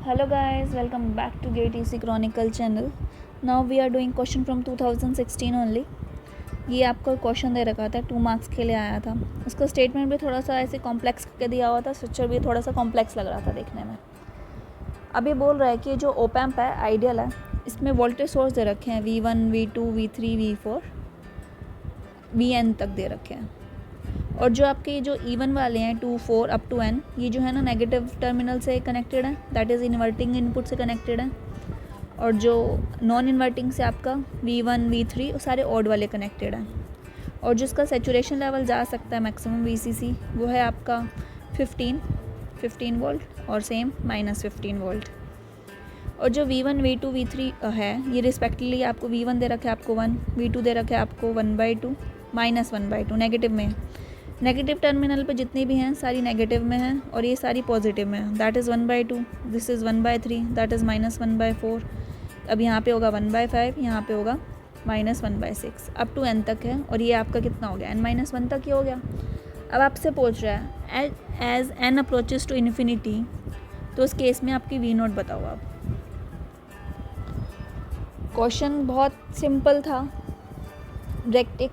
Hello guys, welcome back to GATC Chronicle channel. Now we are doing question from 2016 only. ये आपको question दे रखा था 2 marks के लिए आया था. उसका स्टेटमेंट भी थोड़ा सा ऐसे कॉम्प्लेक्स करके दिया हुआ था. स्ट्रक्चर भी थोड़ा सा कॉम्प्लेक्स लग रहा था देखने में. अब ये बोल रहा है कि जो ओपैम्प है आइडियल है, इसमें वोल्टेज सोर्स दे रखे हैं V1, V2, V3, V4, Vn तक दे रखे हैं. और जो आपके जो इवन वाले हैं 2, 4 अप टू n, ये जो है ना नेगेटिव टर्मिनल से कनेक्टेड है, दैट इज़ इन्वर्टिंग इनपुट से कनेक्टेड है. और जो नॉन इन्वर्टिंग से आपका V1, V3 वो सारे ऑड वाले कनेक्टेड हैं. और जिसका सेचुरेशन लेवल जा सकता है मैक्सिमम VCC वो है आपका 15 वोल्ट और सेम -15 वोल्ट. और जो V1, V2, V3 है ये रिस्पेक्टिवली आपको V1 दे रखा है आपको 1, V2 दे रखा है आपको 1/2, -1/2 नेगेटिव में. नेगेटिव टर्मिनल पे जितनी भी हैं सारी नेगेटिव में हैं और ये सारी पॉजिटिव में है. That is 1/2, this is 1/3, that is -1/4. अब यहाँ पे होगा 1/5, यहाँ पे होगा -1/6 अप टू n तक है. और ये आपका कितना हो गया n-1 तक ही हो गया. अब आपसे पूछ रहा है as n approaches to infinity, तो उस केस में आपकी V0 बताओ आप. क्वेश्चन बहुत सिंपल था. डायरेक्ट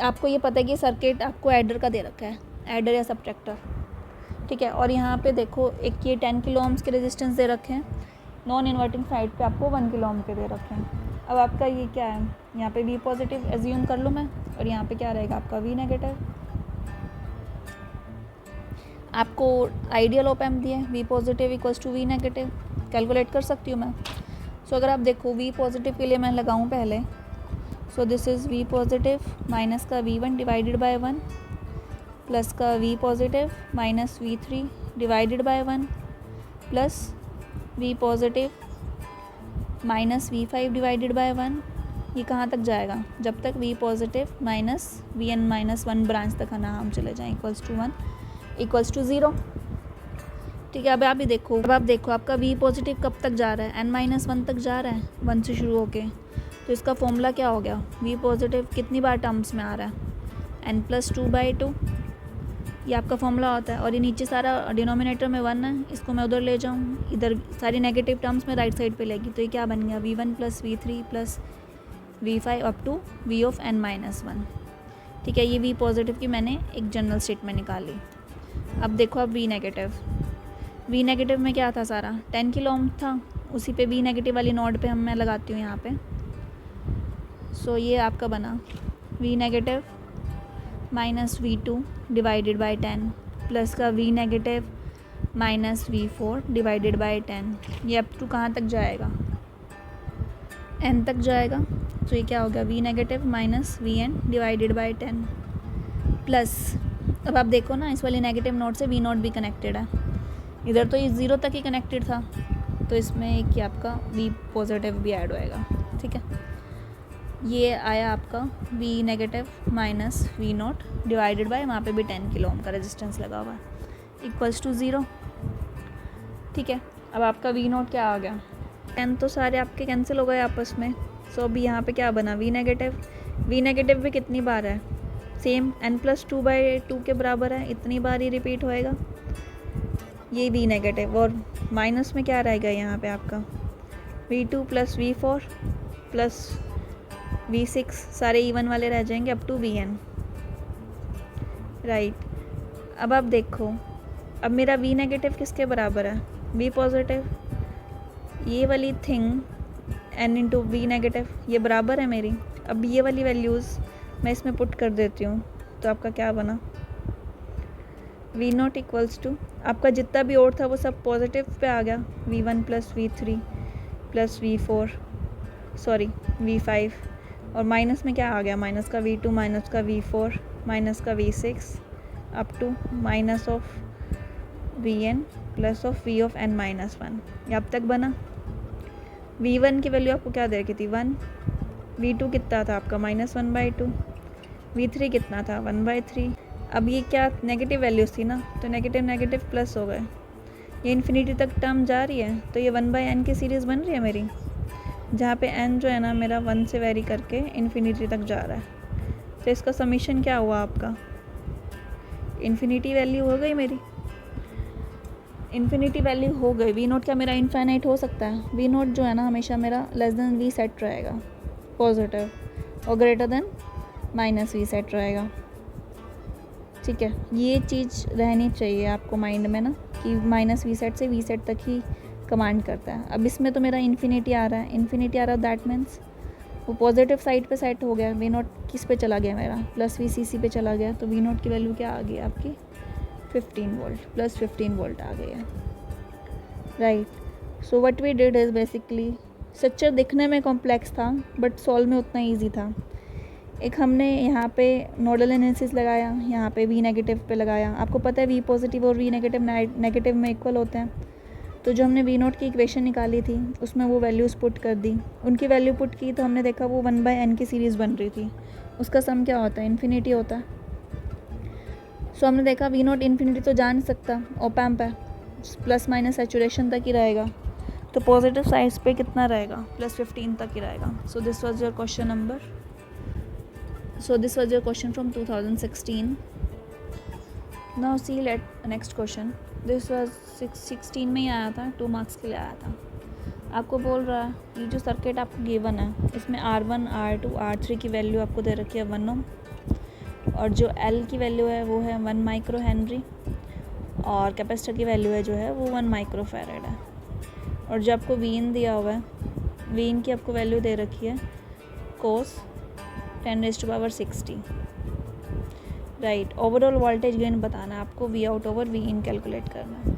आपको ये पता है कि सर्किट आपको एडर का दे रखा है, एडर या सब्ट्रैक्टर, ठीक है. और यहाँ पे देखो एक ये 10 किलो ओम्स के रेजिस्टेंस दे रखे हैं. नॉन इन्वर्टिंग साइड पे आपको 1 किलो ओम के दे रखे हैं. अब आपका ये क्या है, यहाँ पे V पॉजिटिव एज्यूम कर लूँ मैं, और यहाँ पे क्या रहेगा आपका V नेगेटिव. आपको आइडियल ओपैम्प दिए V positive equals to V negative, calculate कर सकती हूँ मैं. सो अगर आप देखो V पॉजिटिव के लिए मैं लगाऊँ पहले, so this is V positive minus का V1 डिवाइडेड बाय 1 प्लस का V positive minus V3 divided by 1 plus V positive minus V5 divided by 1. ये कहाँ तक जाएगा, जब तक V positive minus Vn-1 branch तक है ना हम चले जाएँ इक्वल्स टू 1 इक्वल्स टू 0. ठीक है. अब आप देखो आपका V पॉजिटिव कब तक जा रहा है, n-1 तक जा रहा है 1 से शुरू होके. तो इसका फॉर्मूला क्या हो गया, V पॉजिटिव कितनी बार टर्म्स में आ रहा है n+2/2, ये आपका फॉर्मूला होता है. और ये नीचे सारा डिनोमिनेटर में 1 है, इसको मैं उधर ले जाऊँ, इधर सारी नेगेटिव टर्म्स में राइट साइड पे लेगी. तो ये क्या बन गया V1 + V3 + V5 up to V of n-1. ठीक है. ये V पॉजिटिव की मैंने एक जनरल स्टेटमेंट निकाली. अब देखो अब V नेगेटिव में क्या था, सारा 10 किलो ओम था, उसी पे V नेगेटिव वाली नोड पे मैं लगाती हूँ यहाँ पे. सो ये आपका बना V negative minus V2 divided by 10 plus का V negative minus V4 divided by 10. ये अप टू कहाँ तक जाएगा, n तक जाएगा. तो ये क्या हो गया V negative minus Vn divided by 10 plus. अब आप देखो ना इस वाली नेगेटिव नोड से V0 भी कनेक्टेड है, इधर तो ये 0 तक ही कनेक्टेड था, तो इसमें एक आपका V पॉजिटिव भी ऐड होएगा. ठीक है. ये आया आपका V negative minus V0 divided by वहाँ पे भी 10 किलो ओम का रेजिस्टेंस लगा हुआ है इक्वल्स टू 0. ठीक है. अब आपका V0 क्या आ गया, 10 तो सारे आपके कैंसिल हो गए आपस में. सो अभी यहाँ पे क्या बना V नेगेटिव भी कितनी बार है, सेम n+2/2 के बराबर है, इतनी बार ही रिपीट होएगा ये V नेगेटिव. और माइनस में क्या रहेगा यहाँ पे आपका V2 + V4 प्लस V6, सारे इवन वाले रह जाएंगे अप टू Vn. राइट. अब आप देखो अब मेरा V नेगेटिव किसके बराबर है, V पॉजिटिव. ये वाली thing n into V negative ये बराबर है मेरी. अब ये वाली वैल्यूज़ मैं इसमें पुट कर देती हूँ, तो आपका क्या बना V0 इक्वल्स टू आपका जितना भी और था वो सब पॉजिटिव पे आ गया, V1 + V3 + V5. और माइनस में क्या आ गया, माइनस का V2 माइनस का V4 माइनस का V6 up to minus of Vn plus of V of n-1. ये अब तक बना. V1 की वैल्यू आपको क्या दे रखी थी 1, V2 कितना था आपका -1/2, V3 कितना था 1/3. अब ये क्या नेगेटिव वैल्यूज़ थी ना, तो नेगेटिव प्लस हो गए. ये इन्फिनिटी तक टर्म जा रही है, तो ये 1/n की सीरीज़ बन रही है मेरी, जहाँ पे n जो है ना मेरा 1 से वेरी करके इन्फिनिटी तक जा रहा है. तो इसका समीशन क्या हुआ आपका, इन्फिनिटी वैल्यू हो गई मेरी. इन्फिनिटी वैल्यू हो गई। वी नोट क्या मेरा इनफाइनाइट हो सकता है? वी नोट जो है ना हमेशा मेरा लेस देन वी सेट रहेगा पॉजिटिव, और greater than minus V sat रहेगा। ठीक है, ये चीज़ रहनी चाहिए आपको माइंड में ना, कि माइनस वी सेट से वी सेट तक ही कमांड करता है। अब इसमें तो मेरा इन्फिनिटी आ रहा है, इन्फिनिटी आ रहा है, दैट मीन्स वो पॉजिटिव साइड पे सेट हो गया। वी नोट किस पे चला गया मेरा? प्लस वी सी सी पे चला गया। तो वी नोट की वैल्यू क्या आ गई आपकी? 15 वोल्ट, प्लस 15 वोल्ट आ गई है, right. So what we did is basically, structure दिखने में कॉम्प्लेक्स था बट सॉल्व में उतना ईजी था। एक हमने यहाँ पे नोडल एनालिसिस लगाया, यहाँ पे वी नेगेटिव पे लगाया। आपको पता है वी पॉजिटिव और वी नेगेटिव में इक्वल होते हैं। तो जो हमने वी नोट की इक्वेशन निकाली थी उसमें वो वैल्यूज़ पुट कर दी, उनकी वैल्यू पुट की तो हमने देखा वो 1/n की सीरीज़ बन रही थी। उसका सम क्या होता है? इन्फिनिटी होता है। सो हमने देखा वी नोट इन्फिनिटी तो जा नहीं सकता, ओप एम्प है, प्लस माइनस सैचुरेशन तक ही रहेगा। तो पॉजिटिव साइड पे कितना रहेगा? प्लस 15 तक ही रहेगा। So this was your question number, so this was your question from 2016. Now see let next question. This was 16 में ही आया था, 2 मार्क्स के लिए आया था। आपको बोल रहा है ये जो सर्किट आपको गिवन है इसमें R1, R2, R3 की वैल्यू आपको दे रखी है 1 ओम, और जो L की वैल्यू है वो है 1 माइक्रो हेनरी, और कैपेसिटर की वैल्यू है जो है वो 1 माइक्रो फैरेड है। और जो आपको वीन दिया हुआ है, वीन की आपको वैल्यू दे रखी है cos 10⁻60, right. Overall voltage gain बताना है आपको, V out over V in calculate करना है,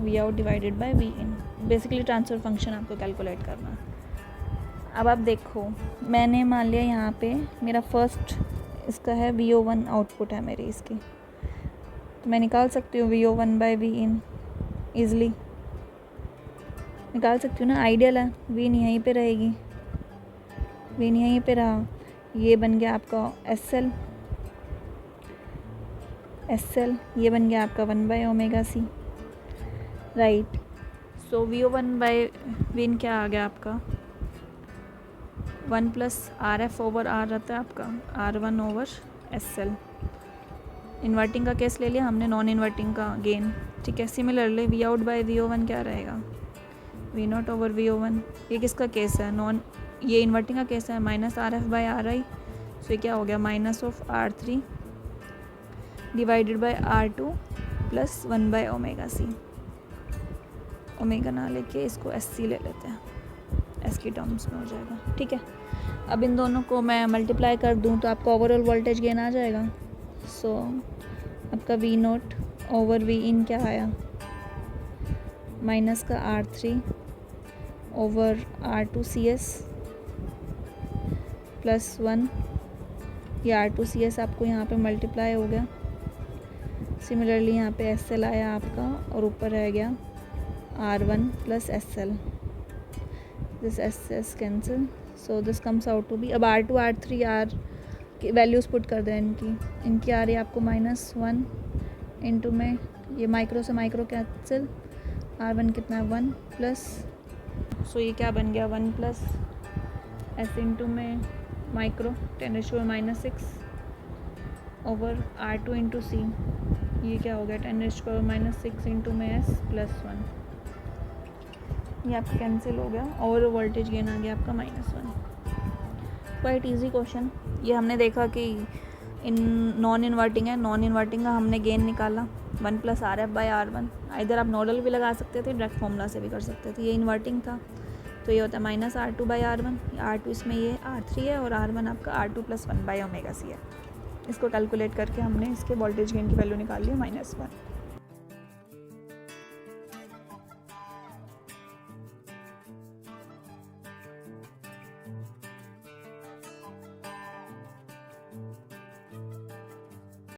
V out divided by V in, basically transfer function आपको कैलकुलेट करना है। अब आप देखो, मैंने मान लिया यहाँ पे मेरा फर्स्ट इसका है VO1 आउटपुट है मेरी इसकी, तो मैं निकाल सकती हूँ VO1 बाय वी इन, ईज़िली निकाल सकती हूँ ना। आइडियल है, वीन यहीं पे रहेगी, वीन यहीं पे रहा, ये बन गया आपका SL, ये बन गया आपका 1/ωc, राइट। सो VO1 बाय वीन क्या आ गया आपका? 1 + RF ओवर R रहता है आपका, R1 ओवर SL। इन्वर्टिंग का केस ले लिया हमने, नॉन इन्वर्टिंग का गेन, ठीक है। Similarly we out by VO1 क्या रहेगा? V naught over VO1। ये किसका केस है? नॉन, ये इन्वर्टिंग का केस है, -RF/RI। सो ये क्या हो गया? -R3 divided by R2 plus 1/ωc। Omega ना लेके इसको SC ले लेते हैं, S की टर्म्स में हो जाएगा, ठीक है। अब इन दोनों को मैं मल्टीप्लाई कर दूं तो आपका ओवरऑल वोल्टेज गेन आ जाएगा। सो आपका वी नोट ओवर वी इन क्या आया? माइनस का R3 ओवर R2CS प्लस 1, ये R2CS आपको यहाँ पे मल्टीप्लाई हो गया। सिमिलरली यहाँ पे SL आया आपका, और ऊपर रह गया R1 plus SL, this SS cancel, so this comes out to be. अब R2, R3, R की वैल्यूज़ पुट कर दें इनकी आ रही है आपको -1 इंटू में, ये माइक्रो से माइक्रो कैंसिल, R1 कितना है 1 प्लस, सो ये क्या बन गया 1 प्लस S इंटू में micro 10⁻⁻6 over R2 into C, ये क्या हो गया 10⁻⁻6 इंटू में S प्लस 1, ये आपका कैंसिल हो गया, और वोल्टेज गेन आ गया आपका -1। Quite easy question. ये हमने देखा कि इन नॉन इन्वर्टिंग है, नॉन इन्वर्टिंग का हमने गेन निकाला 1 + RF/R1। इधर आप नोडल भी लगा सकते थे, डायरेक्ट फॉर्मूला से भी कर सकते थे। ये इन्वर्टिंग था तो ये होता है -R2/R1, R2 इसमें ये R3 है, और R1 आपका R2 + 1/ωc है। इसको कैलकुलेट करके हमने इसके वोल्टेज गेन की वैल्यू निकाल ली -1।